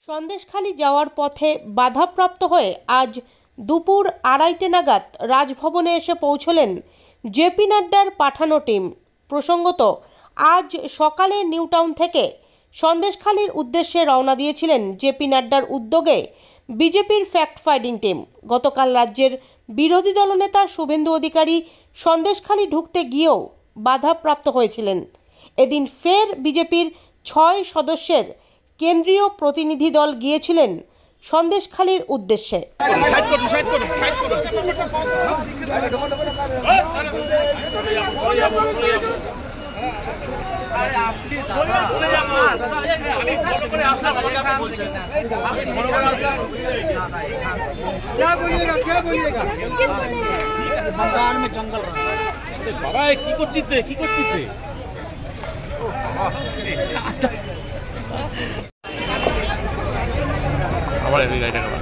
সন্দেশখালি যাওয়ার পথে বাধাপ্রাপ্ত হয়ে আজ দুপুর 2:30 নাগাদ রাজভবনে এসে পৌঁছলেন জেপি নাড্ডার পাঠানো টিম। প্রসঙ্গত, আজ সকালে নিউ টাউন থেকে সন্দেশখালির উদ্দেশ্যে রওনা দিয়েছিলেন জেপি নাড্ডার উদ্যোগে বিজেপির ফ্যাক্ট ফাইন্ডিং টিম। গতকাল রাজ্যের বিরোধী দলনেতা শুভেন্দু অধিকারী সন্দেশখালি ঢুকতে গিয়েও বাধাপ্রাপ্ত হয়েছিলেন। এদিন ফের বিজেপির 6 সদস্যের কেন্দ্রীয় প্রতিনিধি দল গিয়েছিলেন সন্দেশখালির উদ্দেশ্যে। বাবা কি করছিস কি করছিস? আবার এই গাড়িটা খাবার